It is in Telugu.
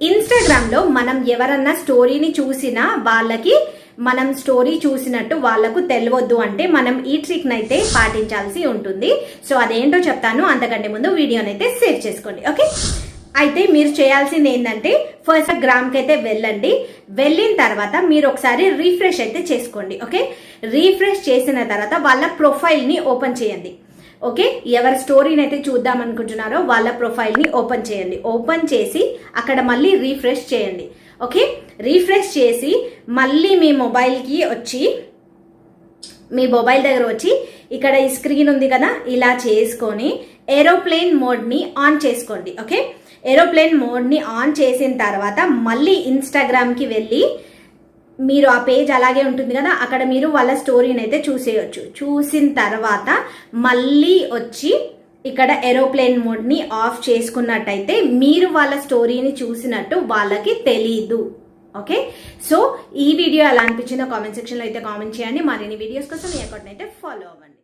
ఇన్స్టాగ్రామ్లో మనం ఎవరన్నా స్టోరీని చూసినా వాళ్ళకి మనం స్టోరీ చూసినట్టు వాళ్ళకు తెలియవద్దు అంటే మనం ఈ ట్రిక్ని అయితే పాటించాల్సి ఉంటుంది. సో అదేంటో చెప్తాను, అంతకంటే ముందు వీడియోనైతే సేవ్ చేసుకోండి. ఓకే, అయితే మీరు చేయాల్సింది ఏంటంటే ఫస్ట్ గ్రామ్కి అయితే వెళ్ళండి. వెళ్ళిన తర్వాత మీరు ఒకసారి రీఫ్రెష్ అయితే చేసుకోండి. ఓకే, రీఫ్రెష్ చేసిన తర్వాత వాళ్ళ ప్రొఫైల్ని ఓపెన్ చేయండి. ఓకే, ఎవరి స్టోరీని అయితే చూద్దాం అనుకుంటున్నారో వాళ్ళ ప్రొఫైల్ని ఓపెన్ చేయండి. ఓపెన్ చేసి అక్కడ మళ్ళీ రీఫ్రెష్ చేయండి. ఓకే, రీఫ్రెష్ చేసి మళ్ళీ మీ మొబైల్కి వచ్చి మీ మొబైల్ దగ్గర వచ్చి ఇక్కడ ఈ స్క్రీన్ ఉంది కదా, ఇలా చేసుకొని ఏరోప్లేన్ మోడ్ని ఆన్ చేసుకోండి. ఓకే, ఏరోప్లేన్ మోడ్ని ఆన్ చేసిన తర్వాత మళ్ళీ ఇన్స్టాగ్రామ్కి వెళ్ళి మీరు ఆ పేజ్ అలాగే ఉంటుంది కదా, అక్కడ మీరు వాళ్ళ స్టోరీని అయితే చూసేయచ్చు. చూసిన తర్వాత మళ్ళీ వచ్చి ఇక్కడ ఏరోప్లేన్ మోడ్ని ఆఫ్ చేసుకున్నట్టయితే మీరు వాళ్ళ స్టోరీని చూసినట్టు వాళ్ళకి తెలీదు. ఓకే, సో ఈ వీడియో ఎలా అనిపించిందో కామెంట్ సెక్షన్లో అయితే కామెంట్ చేయండి. మరిన్ని వీడియోస్ కోసం ఈ అకౌంట్ని అయితే ఫాలో అవ్వండి.